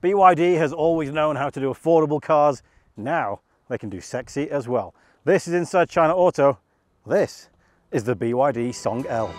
BYD has always known how to do affordable cars. Now they can do sexy as well. This is Inside China Auto. This is the BYD Song L.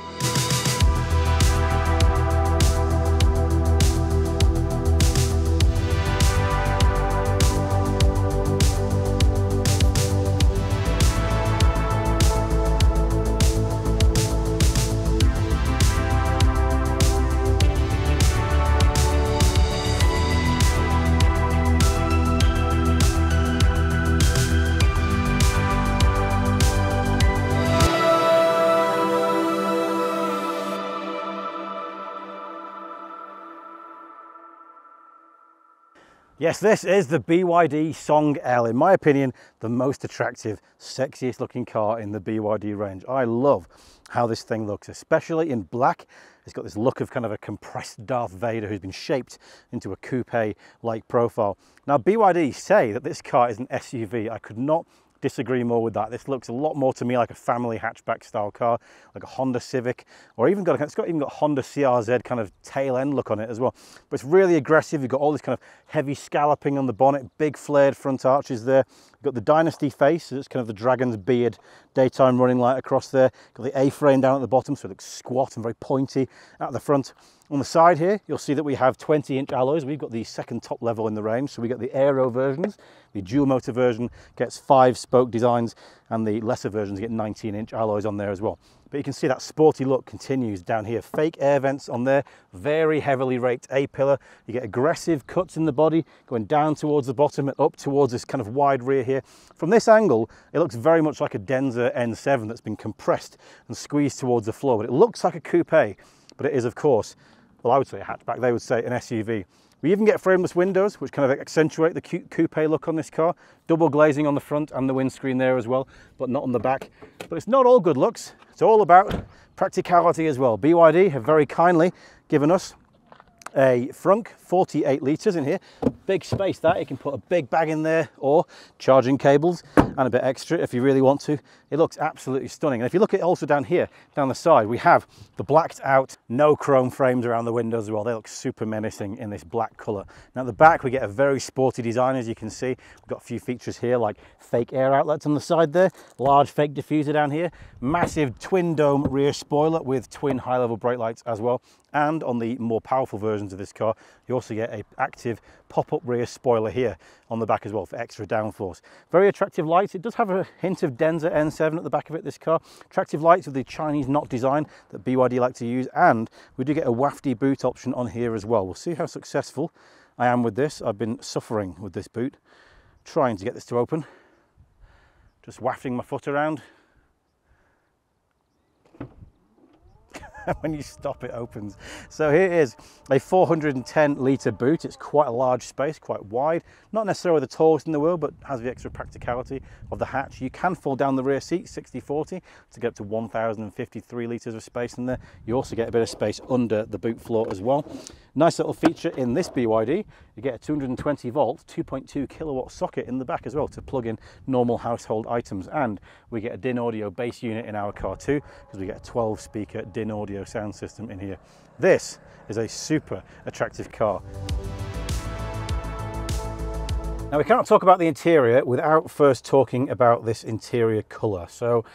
Yes, this is the BYD Song L. In my opinion, the most attractive, sexiest looking car in the BYD range. I love how this thing looks, especially in black. It's got this look of kind of a compressed Darth Vader who's been shaped into a coupe-like profile. Now, BYD say that this car is an SUV. I could not disagree more with that. This looks a lot more to me like a family hatchback style car, like a Honda Civic, or even got Honda CRZ kind of tail end look on it as well. But it's really aggressive. You've got all this kind of heavy scalloping on the bonnet, big flared front arches there. You've got the Dynasty face, so it's kind of the dragon's beard daytime running light across there. Got the A-frame down at the bottom, so it looks squat and very pointy at the front. On the side here, you'll see that we have 20-inch alloys. We've got the second top level in the range, so we get the aero versions. The dual motor version gets 5-spoke designs, and the lesser versions get 19-inch alloys on there as well. But you can see that sporty look continues down here. Fake air vents on there, very heavily raked A-pillar. You get aggressive cuts in the body going down towards the bottom and up towards this kind of wide rear here. From this angle, it looks very much like a Denza N7 that's been compressed and squeezed towards the floor. But it looks like a coupe, but it is, of course, well, I would say a hatchback, they would say an SUV. We even get frameless windows, which kind of accentuate the coupe look on this car. Double glazing on the front and the windscreen there as well, but not on the back. But it's not all good looks. It's all about practicality as well. BYD have very kindly given us a Frunk 48 litres in here. Big space that, you can put a big bag in there or charging cables and a bit extra if you really want to. It looks absolutely stunning. And if you look at also down here, down the side, we have the blacked out, no chrome frames around the windows as well. They look super menacing in this black colour. Now at the back, we get a very sporty design, as you can see. We've got a few features here like fake air outlets on the side there, large fake diffuser down here, massive twin dome rear spoiler with twin high level brake lights as well. And on the more powerful versions of this car, you also get an active pop-up rear spoiler here on the back as well for extra downforce. Very attractive lights. It does have a hint of Denza N7 at the back of it, this car. Attractive lights with the Chinese knot design that BYD like to use. And we do get a wafty boot option on here as well. We'll see how successful I am with this. I've been suffering with this boot, trying to get this to open. Just wafting my foot around. When you stop, it opens. So here is a 410 litre boot. It's quite a large space, quite wide. Not necessarily the tallest in the world, but has the extra practicality of the hatch. You can fold down the rear seat 60-40 to get up to 1,053 litres of space in there. You also get a bit of space under the boot floor as well. Nice little feature in this BYD, you get a 220 volt, 2.2 kilowatt socket in the back as well to plug in normal household items. And we get a DIN audio bass unit in our car too, because we get a 12 speaker DIN audio sound system in here. This is a super attractive car. Now we can't talk about the interior without first talking about this interior colour. So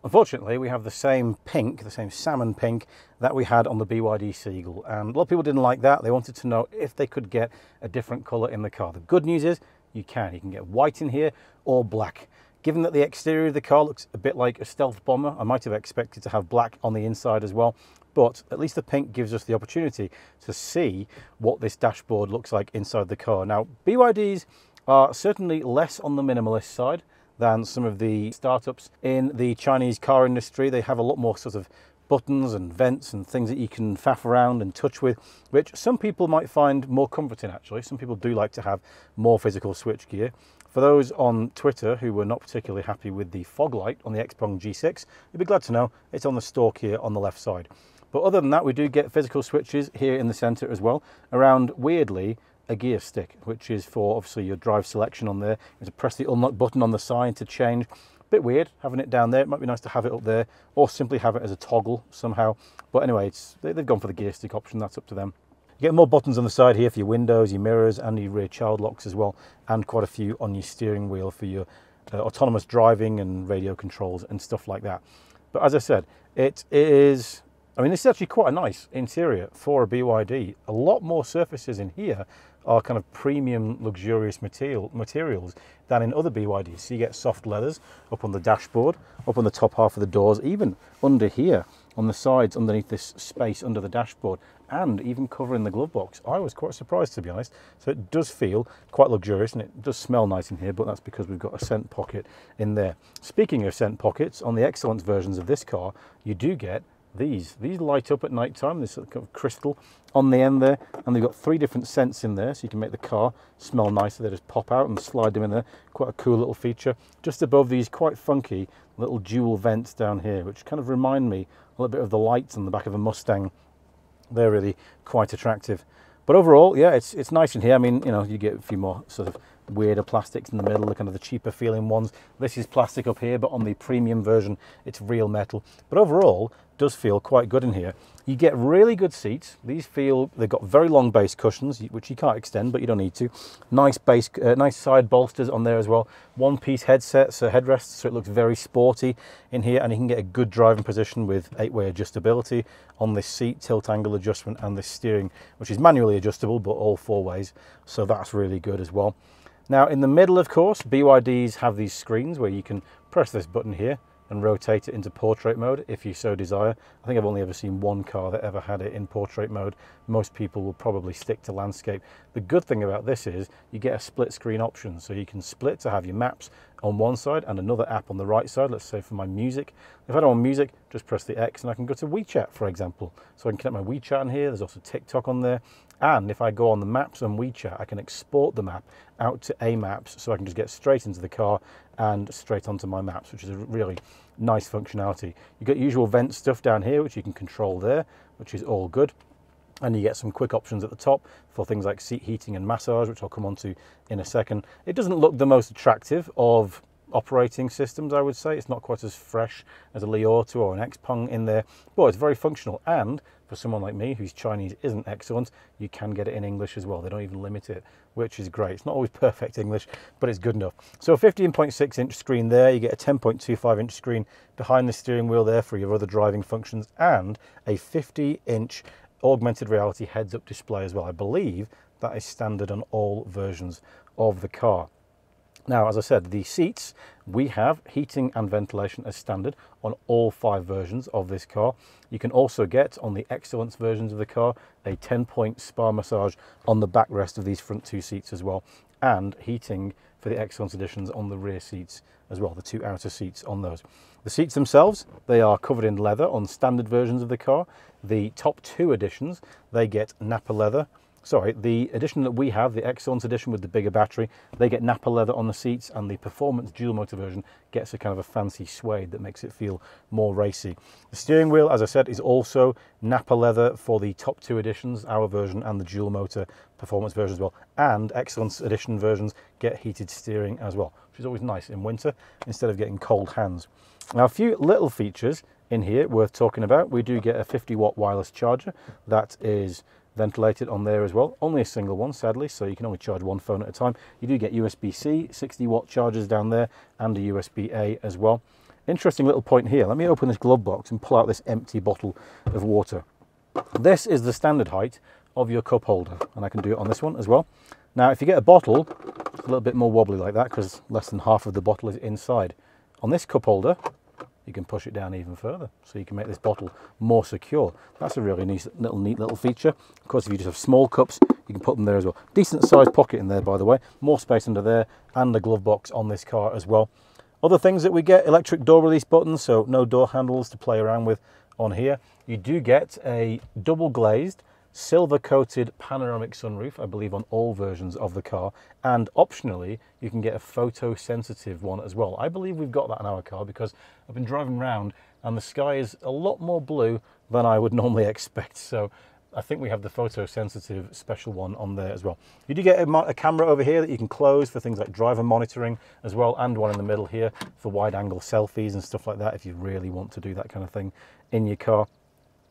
unfortunately, we have the same pink, the same salmon pink that we had on the BYD Seagull. And a lot of people didn't like that. They wanted to know if they could get a different colour in the car. The good news is you can. You can get white in here or black. Given that the exterior of the car looks a bit like a stealth bomber, I might have expected to have black on the inside as well. But at least the pink gives us the opportunity to see what this dashboard looks like inside the car. Now, BYDs are certainly less on the minimalist side than some of the startups in the Chinese car industry. They have a lot more sort of buttons and vents and things that you can faff around and touch with, which some people might find more comforting actually. Some people do like to have more physical switchgear. For those on Twitter who were not particularly happy with the fog light on the XPeng G6, you'll be glad to know it's on the stalk here on the left side. But other than that, we do get physical switches here in the center as well, around, weirdly, a gear stick, which is for obviously your drive selection on there. You have to press the unlock button on the side to change. Bit weird having it down there. It might be nice to have it up there, or simply have it as a toggle somehow. But anyway, they've gone for the gear stick option. That's up to them. You get more buttons on the side here for your windows, your mirrors, and your rear child locks as well, and quite a few on your steering wheel for your autonomous driving and radio controls and stuff like that. But as I said, it is, I mean, this is actually quite a nice interior for a BYD. A lot more surfaces in here are kind of premium, luxurious materials than in other BYDs. So you get soft leathers up on the dashboard, up on the top half of the doors, even under here on the sides, underneath this space under the dashboard, and even covering the glove box. I was quite surprised, to be honest. So it does feel quite luxurious, and it does smell nice in here, but that's because we've got a scent pocket in there. Speaking of scent pockets, on the Excellence versions of this car, you do get these light up at night time. This sort of crystal on the end there, and they've got 3 different scents in there, so you can make the car smell nicer. They just pop out and slide them in there. Quite a cool little feature. Just above these quite funky little dual vents down here, which kind of remind me a little bit of the lights on the back of a Mustang. They're really quite attractive. But overall, yeah, it's nice in here. I mean, you know, you get a few more sort of weirder plastics in the middle, the kind of the cheaper feeling ones. This is plastic up here, but on the premium version, it's real metal. But overall, does feel quite good in here. You get really good seats. These feel, they've got very long base cushions, which you can't extend, but you don't need to. Nice base, nice side bolsters on there as well. One-piece headsets, so headrests, so it looks very sporty in here, and you can get a good driving position with 8-way adjustability on this seat, tilt angle adjustment, and this steering, which is manually adjustable, but all 4 ways. So that's really good as well. Now in the middle, of course, BYDs have these screens where you can press this button here and rotate it into portrait mode if you so desire. I think I've only ever seen one car that ever had it in portrait mode. Most people will probably stick to landscape. The good thing about this is you get a split screen option, so you can split to have your maps on one side and another app on the right side. Let's say for my music, if I don't want music, just press the X and I can go to WeChat, for example. So I can connect my WeChat in here. There's also TikTok on there. And if I go on the maps on WeChat, I can export the map out to A-Maps, so I can just get straight into the car and straight onto my maps, which is a really nice functionality. You get usual vent stuff down here, which you can control there, which is all good. And you get some quick options at the top for things like seat heating and massage, which I'll come on to in a second. It doesn't look the most attractive of operating systems, I would say. It's not quite as fresh as a Li Auto or an Xpeng in there, but it's very functional. And for someone like me whose Chinese isn't excellent, you can get it in English as well. They don't even limit it, which is great. It's not always perfect English, but it's good enough. So a 15.6-inch screen there. You get a 10.25-inch screen behind the steering wheel there for your other driving functions, and a 50-inch augmented reality heads-up display as well. I believe that is standard on all versions of the car. Now, as I said, the seats, we have heating and ventilation as standard on all 5 versions of this car. You can also get, on the Excellence versions of the car, a 10-point spa massage on the backrest of these front 2 seats as well, and heating for the Excellence editions on the rear seats as well, the 2 outer seats on those. The seats themselves, they are covered in leather on standard versions of the car. The top 2 editions, they get Nappa leather. Sorry, the edition that we have, the Excellence edition with the bigger battery, they get Nappa leather on the seats, and the Performance dual motor version gets a kind of a fancy suede that makes it feel more racy. The steering wheel, as I said, is also Nappa leather for the top 2 editions, our version and the dual motor Performance version as well. And Excellence edition versions get heated steering as well, which is always nice in winter instead of getting cold hands. Now, a few little features in here worth talking about. We do get a 50-watt wireless charger that is ventilated on there as well. Only a single one, sadly, so you can only charge one phone at a time. You do get USB-C, 60-watt chargers down there, and a USB-A as well. Interesting little point here. Let me open this glove box and pull out this empty bottle of water. This is the standard height of your cup holder, and I can do it on this one as well. Now, if you get a bottle, it's a little bit more wobbly like that because less than half of the bottle is inside. On this cup holder, you can push it down even further, so you can make this bottle more secure. That's a really neat little feature. Of course, if you just have small cups, you can put them there as well. Decent sized pocket in there, by the way. More space under there, and a glove box on this car as well. Other things that we get, electric door release buttons, so no door handles to play around with on here. You do get a double glazed, silver coated panoramic sunroof, I believe on all versions of the car, and optionally you can get a photosensitive one as well. I believe we've got that in our car because I've been driving around and the sky is a lot more blue than I would normally expect, so I think we have the photosensitive special one on there as well. You do get a camera over here that you can close for things like driver monitoring as well, and one in the middle here for wide angle selfies and stuff like that if you really want to do that kind of thing in your car.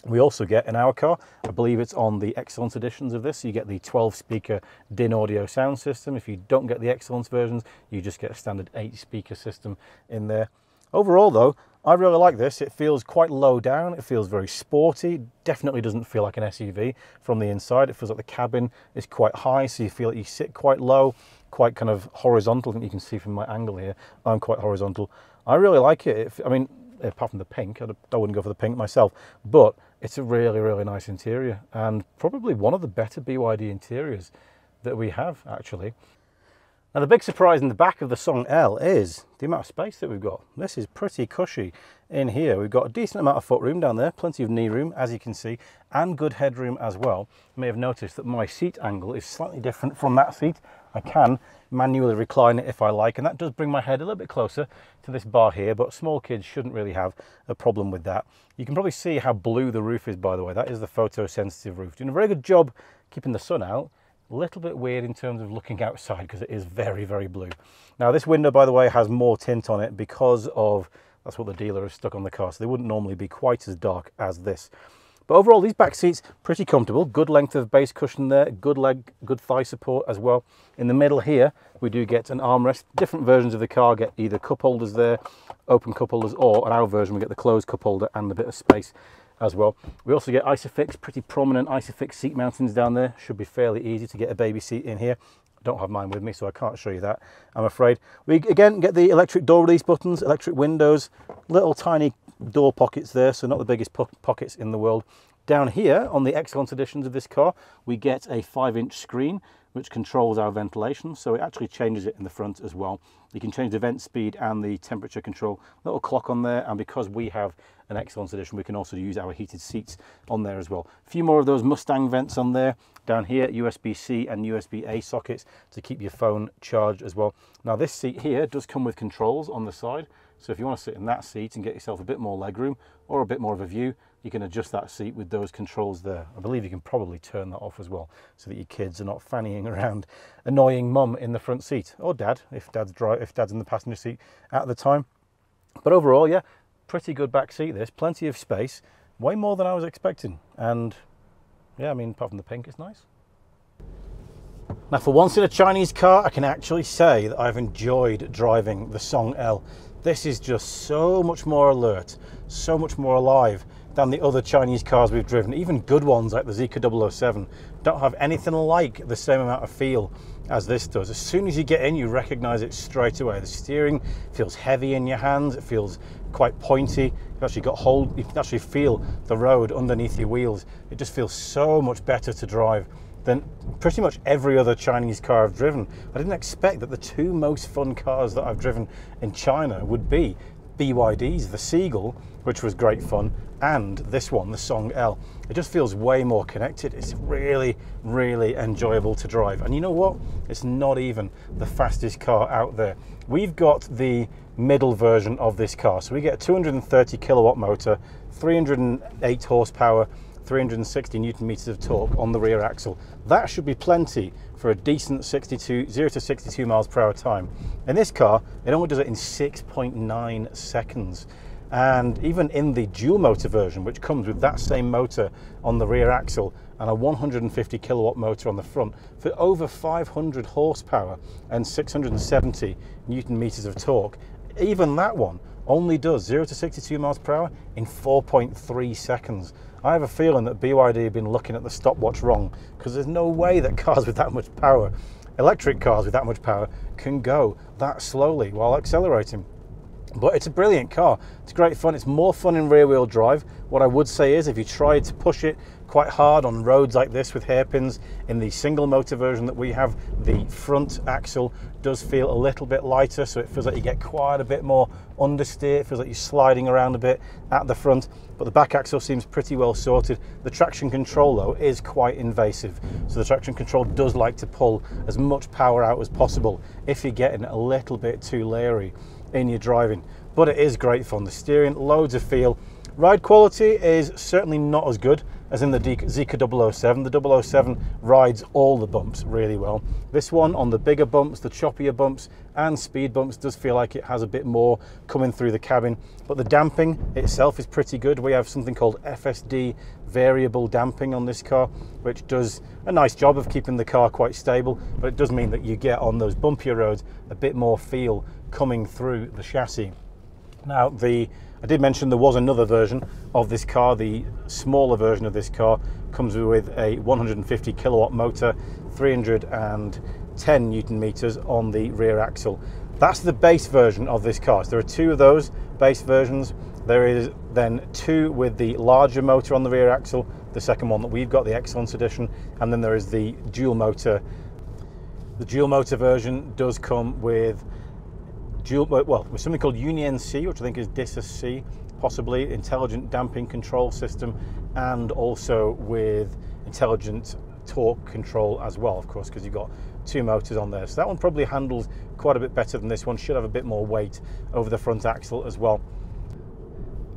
We also get in our car, I believe it's on the Excellence editions of this, you get the 12-speaker DIN audio sound system. If you don't get the Excellence versions, you just get a standard 8-speaker system in there. Overall though, I really like this. It feels quite low down, it feels very sporty, definitely doesn't feel like an SUV from the inside. It feels like the cabin is quite high, so you feel like you sit quite low, quite kind of horizontal. I think you can see from my angle here, I'm quite horizontal. I really like it. I mean, apart from the pink, I wouldn't go for the pink myself, but it's a really, really nice interior and probably one of the better BYD interiors that we have actually. Now the big surprise in the back of the Song L is the amount of space that we've got. This is pretty cushy in here. We've got a decent amount of footroom down there, plenty of knee room as you can see, and good headroom as well. You may have noticed that my seat angle is slightly different from that seat. I can manually recline it if I like, and that does bring my head a little bit closer to this bar here, but small kids shouldn't really have a problem with that. You can probably see how blue the roof is, by the way. That is the photosensitive roof. Doing a very good job keeping the sun out. A little bit weird in terms of looking outside because it is very, very blue. Now this window, by the way, has more tint on it because of, that's what the dealer has stuck on the car, so they wouldn't normally be quite as dark as this. But overall, these back seats, pretty comfortable. Good length of base cushion there, good leg, good thigh support as well. In the middle here, we do get an armrest. Different versions of the car get either cup holders there, open cup holders, or in our version, we get the closed cup holder and a bit of space as well. We also get Isofix, pretty prominent Isofix seat mountings down there. Should be fairly easy to get a baby seat in here. I don't have mine with me, so I can't show you that, I'm afraid. We again get the electric door release buttons, electric windows, little tiny door pockets there, so not the biggest pockets in the world. Down here on the Excellence editions of this car, we get a 5-inch screen which controls our ventilation, so it actually changes it in the front as well. You can change the vent speed and the temperature control. Little clock on there, and because we have an Excellence edition, we can also use our heated seats on there as well. A few more of those Mustang vents on there. Down here, USB-C and USB-A sockets to keep your phone charged as well. Now this seat here does come with controls on the side, so if you want to sit in that seat and get yourself a bit more legroom or a bit more of a view, you can adjust that seat with those controls there. I believe you can probably turn that off as well, so that your kids are not fannying around annoying mum in the front seat, or dad, if dad's in the passenger seat at the time. But overall, yeah, pretty good back seat this, plenty of space, way more than I was expecting. And yeah, I mean, apart from the pink, it's nice. Now for once in a Chinese car, I can actually say that I've enjoyed driving the Song L. This is just so much more alert, so much more alive than the other Chinese cars we've driven. Even good ones like the Zeekr 007 don't have anything like the same amount of feel as this does. As soon as you get in, you recognize it straight away. The steering feels heavy in your hands, it feels quite pointy. You've actually got hold, you can actually feel the road underneath your wheels. It just feels so much better to drive than pretty much every other Chinese car I've driven. I didn't expect that the two most fun cars that I've driven in China would be BYD's, the Seagull, which was great fun, and this one, the Song L. It just feels way more connected. It's really, really enjoyable to drive. And you know what? It's not even the fastest car out there. We've got the middle version of this car. So we get a 230 kilowatt motor, 308 horsepower, 360 Newton meters of torque on the rear axle. That should be plenty for a decent 0 to 62 miles per hour time. In this car, it only does it in 6.9 seconds. And even in the dual motor version, which comes with that same motor on the rear axle and a 150 kilowatt motor on the front, for over 500 horsepower and 670 Newton meters of torque, even that one only does 0 to 62 miles per hour in 4.3 seconds. I have a feeling that BYD have been looking at the stopwatch wrong, because there's no way that cars with that much power, electric cars with that much power, can go that slowly while accelerating. But it's a brilliant car. It's great fun. It's more fun in rear wheel drive. What I would say is if you try to push it quite hard on roads like this with hairpins, in the single motor version that we have, the front axle does feel a little bit lighter, so it feels like you get quite a bit more understeer. It feels like you're sliding around a bit at the front, but the back axle seems pretty well sorted. The traction control though is quite invasive, so the traction control does like to pull as much power out as possible if you're getting a little bit too leery in your driving. But it is great fun. The steering, loads of feel. Ride quality is certainly not as good as in the Zeekr 007. The 007 rides all the bumps really well. This one, on the bigger bumps, the choppier bumps and speed bumps, does feel like it has a bit more coming through the cabin, but the damping itself is pretty good. We have something called FSD variable damping on this car, which does a nice job of keeping the car quite stable, but it does mean that you get on those bumpier roads a bit more feel coming through the chassis. Now, I did mention there was another version of this car. The smaller version of this car comes with a 150 kilowatt motor, 310 Newton meters on the rear axle. That's the base version of this car. So there are two of those base versions. There is then two with the larger motor on the rear axle, the second one that we've got, the Excellence Edition, and then there is the dual motor. The dual motor version does come with with something called Union C, which I think is DISA C, possibly intelligent damping control system, and also with intelligent torque control as well, of course, because you've got two motors on there. So that one probably handles quite a bit better than this one, should have a bit more weight over the front axle as well.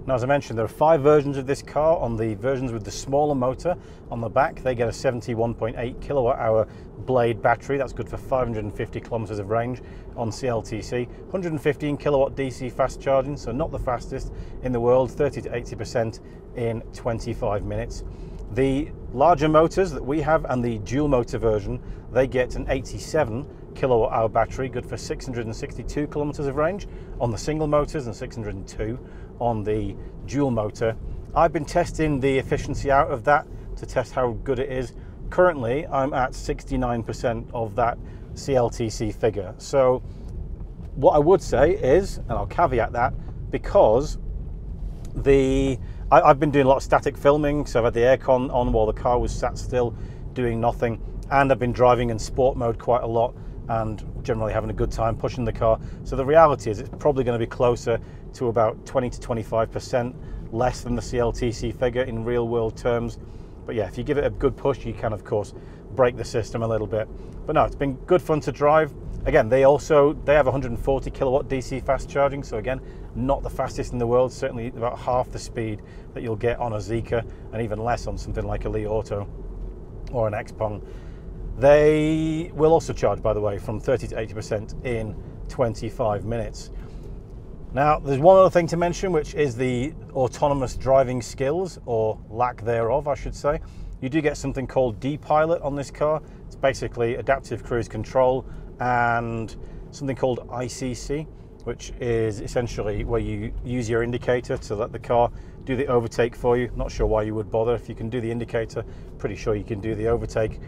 Now, as I mentioned, there are 5 versions of this car. On the versions with the smaller motor on the back, they get a 71.8 kilowatt hour blade battery. That's good for 550 kilometers of range on CLTC. 115 kilowatt DC fast charging, so not the fastest in the world, 30 to 80% in 25 minutes. The larger motors that we have and the dual motor version, they get an 87 kilowatt hour battery, good for 662 kilometers of range on the single motors and 602 on the dual motor. I've been testing the efficiency out of that to test how good it is. Currently, I'm at 69% of that CLTC figure. So what I would say is, and I'll caveat that, because I've been doing a lot of static filming, so I've had the aircon on while the car was sat still doing nothing, and I've been driving in sport mode quite a lot and generally having a good time pushing the car. So the reality is it's probably going to be closer to about 20 to 25% less than the CLTC figure in real world terms. But yeah, if you give it a good push, you can of course break the system a little bit. But no, it's been good fun to drive. Again, they have 140 kilowatt DC fast charging, so again, not the fastest in the world, certainly about half the speed that you'll get on a Zeekr, and even less on something like a Li Auto or an Xpeng. They will also charge, by the way, from 30 to 80% in 25 minutes. Now, there's one other thing to mention, which is the autonomous driving skills, or lack thereof, I should say. You do get something called D-Pilot on this car. It's basically adaptive cruise control and something called ICC, which is essentially where you use your indicator to let the car do the overtake for you. Not sure why you would bother. If you can do the indicator, pretty sure you can do the overtake.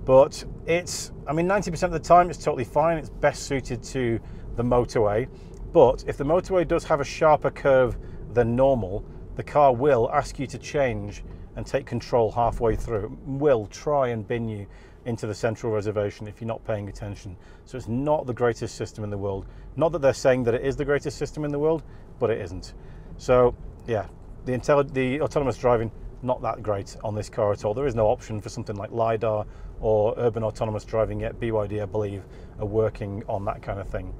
But it's, I mean, 90% of the time it's totally fine. It's best suited to the motorway. But if the motorway does have a sharper curve than normal, the car will ask you to change and take control halfway through. It will try and bin you into the central reservation if you're not paying attention. So it's not the greatest system in the world. Not that they're saying that it is the greatest system in the world, but it isn't. So yeah, the autonomous driving, not that great on this car at all. There is no option for something like LiDAR or urban autonomous driving yet. BYD, I believe, are working on that kind of thing.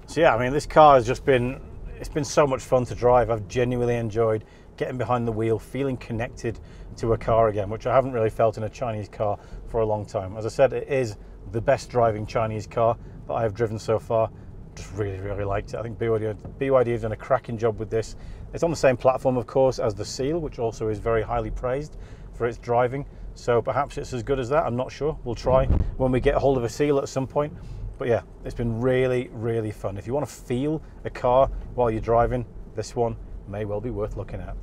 So yeah, I mean, this car has just been, it's been so much fun to drive. I've genuinely enjoyed getting behind the wheel, feeling connected to a car again, which I haven't really felt in a Chinese car for a long time. As I said, it is the best driving Chinese car that I have driven so far. Just really, really liked it. I think BYD have done a cracking job with this. It's on the same platform, of course, as the Seal, which also is very highly praised for its driving. So perhaps it's as good as that. I'm not sure. We'll try when we get a hold of a Seal at some point. But yeah, it's been really, really fun. If you want to feel a car while you're driving, this one may well be worth looking at.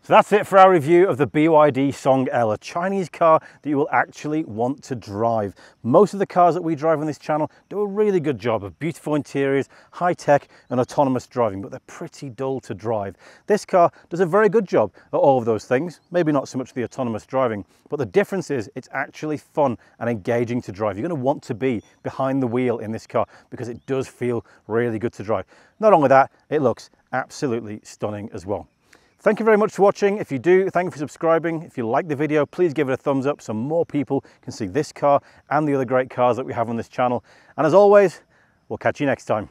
So that's it for our review of the BYD Song L, a Chinese car that you will actually want to drive. Most of the cars that we drive on this channel do a really good job of beautiful interiors, high tech and autonomous driving, but they're pretty dull to drive. This car does a very good job at all of those things, maybe not so much the autonomous driving, but the difference is it's actually fun and engaging to drive. You're going to want to be behind the wheel in this car because it does feel really good to drive. Not only that, it looks absolutely stunning as well. Thank you very much for watching. If you do, thank you for subscribing. If you like the video, please give it a thumbs up so more people can see this car and the other great cars that we have on this channel. And as always, we'll catch you next time.